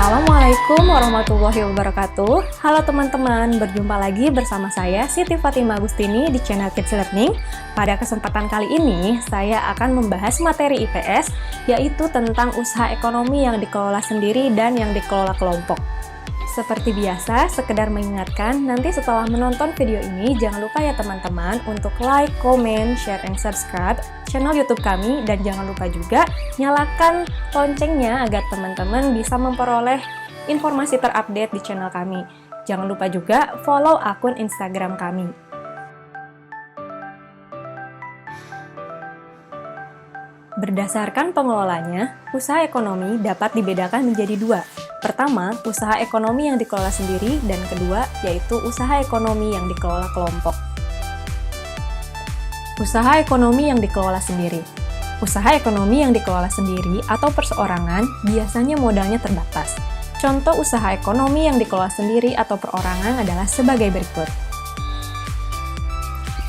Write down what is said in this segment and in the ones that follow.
Assalamualaikum warahmatullahi wabarakatuh. Halo teman-teman, berjumpa lagi bersama saya Siti Fatimah Agustini di channel Kids Learning. Pada kesempatan kali ini, saya akan membahas materi IPS, yaitu tentang usaha ekonomi yang dikelola sendiri dan yang dikelola kelompok. Seperti biasa, sekedar mengingatkan, nanti setelah menonton video ini, jangan lupa ya teman-teman untuk like, comment, share, and subscribe channel YouTube kami, dan jangan lupa juga nyalakan loncengnya agar teman-teman bisa memperoleh informasi terupdate di channel kami. Jangan lupa juga follow akun Instagram kami. Berdasarkan pengelolanya, usaha ekonomi dapat dibedakan menjadi dua. Pertama, usaha ekonomi yang dikelola sendiri, dan kedua, yaitu usaha ekonomi yang dikelola kelompok. Usaha ekonomi yang dikelola sendiri. Usaha ekonomi yang dikelola sendiri atau perseorangan biasanya modalnya terbatas. Contoh usaha ekonomi yang dikelola sendiri atau perorangan adalah sebagai berikut.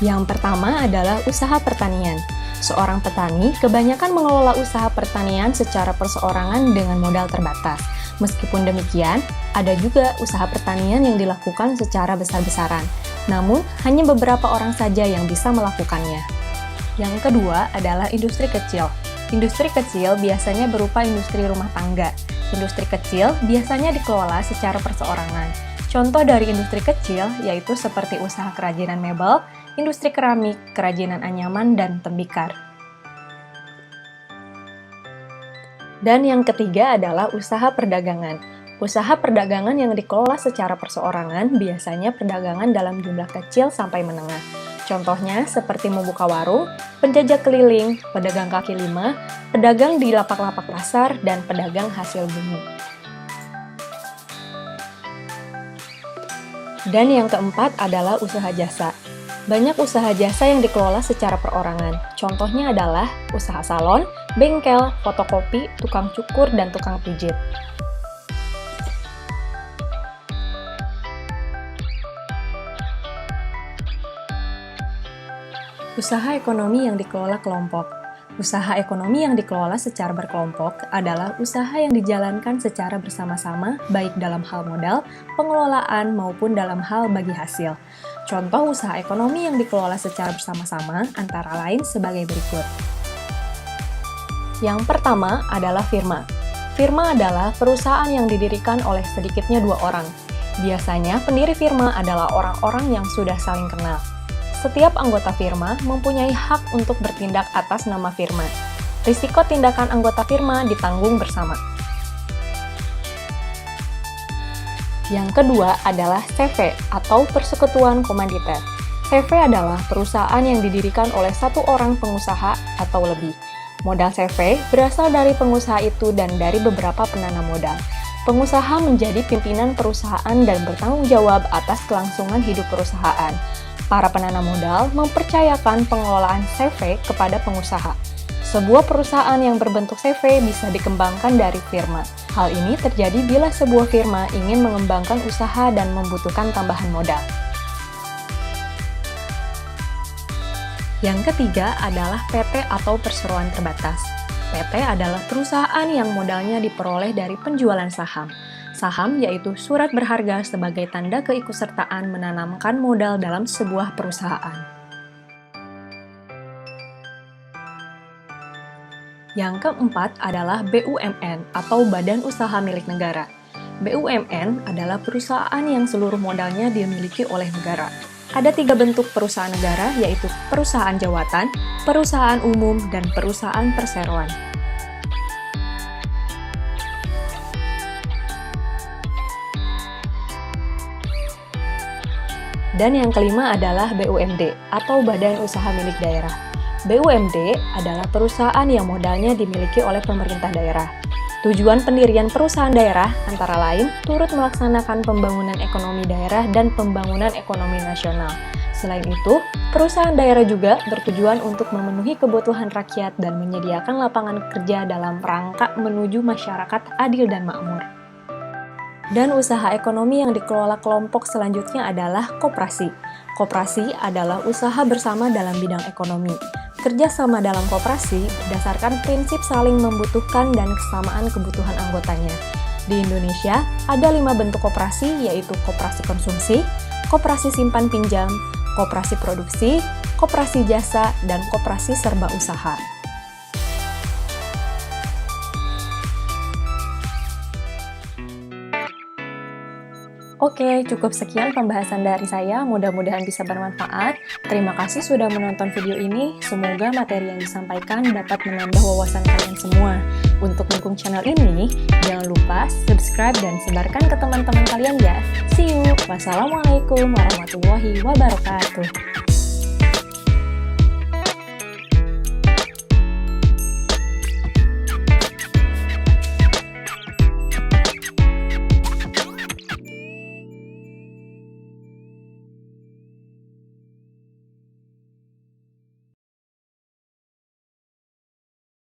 Yang pertama adalah usaha pertanian. Seorang petani kebanyakan mengelola usaha pertanian secara perseorangan dengan modal terbatas. Meskipun demikian, ada juga usaha pertanian yang dilakukan secara besar-besaran. Namun, hanya beberapa orang saja yang bisa melakukannya. Yang kedua adalah industri kecil. Industri kecil biasanya berupa industri rumah tangga. Industri kecil biasanya dikelola secara perseorangan. Contoh dari industri kecil yaitu seperti usaha kerajinan mebel, industri keramik, kerajinan anyaman, dan tembikar. Dan yang ketiga adalah usaha perdagangan. Usaha perdagangan yang dikelola secara perseorangan biasanya perdagangan dalam jumlah kecil sampai menengah. Contohnya seperti membuka warung, penjajah keliling, pedagang kaki lima, pedagang di lapak-lapak pasar, dan pedagang hasil bumi. Dan yang keempat adalah usaha jasa. Banyak usaha jasa yang dikelola secara perorangan. Contohnya adalah usaha salon, bengkel, fotokopi, tukang cukur, dan tukang pijit. Usaha ekonomi yang dikelola kelompok. Usaha ekonomi yang dikelola secara berkelompok adalah usaha yang dijalankan secara bersama-sama, baik dalam hal modal, pengelolaan, maupun dalam hal bagi hasil. Contoh usaha ekonomi yang dikelola secara bersama-sama antara lain sebagai berikut. Yang pertama adalah firma. Firma adalah perusahaan yang didirikan oleh sedikitnya dua orang. Biasanya pendiri firma adalah orang-orang yang sudah saling kenal. Setiap anggota firma mempunyai hak untuk bertindak atas nama firma. Risiko tindakan anggota firma ditanggung bersama. Yang kedua adalah CV atau Persekutuan Komanditer. CV adalah perusahaan yang didirikan oleh satu orang pengusaha atau lebih. Modal CV berasal dari pengusaha itu dan dari beberapa penanam modal. Pengusaha menjadi pimpinan perusahaan dan bertanggung jawab atas kelangsungan hidup perusahaan. Para penanam modal mempercayakan pengelolaan CV kepada pengusaha. Sebuah perusahaan yang berbentuk CV bisa dikembangkan dari firma. Hal ini terjadi bila sebuah firma ingin mengembangkan usaha dan membutuhkan tambahan modal. Yang ketiga adalah PT atau perseroan terbatas. PT adalah perusahaan yang modalnya diperoleh dari penjualan saham. Saham yaitu surat berharga sebagai tanda keikutsertaan menanamkan modal dalam sebuah perusahaan. Yang keempat adalah BUMN atau Badan Usaha Milik Negara. BUMN adalah perusahaan yang seluruh modalnya dimiliki oleh negara. Ada 3 bentuk perusahaan negara yaitu perusahaan jawatan, perusahaan umum, dan perusahaan perseroan. Dan yang kelima adalah BUMD atau Badan Usaha Milik Daerah. BUMD adalah perusahaan yang modalnya dimiliki oleh pemerintah daerah. Tujuan pendirian perusahaan daerah antara lain turut melaksanakan pembangunan ekonomi daerah dan pembangunan ekonomi nasional. Selain itu, perusahaan daerah juga bertujuan untuk memenuhi kebutuhan rakyat dan menyediakan lapangan kerja dalam rangka menuju masyarakat adil dan makmur. Dan usaha ekonomi yang dikelola kelompok selanjutnya adalah koperasi. Koperasi adalah usaha bersama dalam bidang ekonomi. Kerjasama dalam koperasi berdasarkan prinsip saling membutuhkan dan kesamaan kebutuhan anggotanya. Di Indonesia, ada 5 bentuk koperasi, yaitu koperasi konsumsi, koperasi simpan pinjam, koperasi produksi, koperasi jasa, dan koperasi serba usaha. Oke, cukup sekian pembahasan dari saya. Mudah-mudahan bisa bermanfaat. Terima kasih sudah menonton video ini. Semoga materi yang disampaikan dapat menambah wawasan kalian semua. Untuk mendukung channel ini, jangan lupa subscribe dan sebarkan ke teman-teman kalian ya. See you. Wassalamualaikum warahmatullahi wabarakatuh.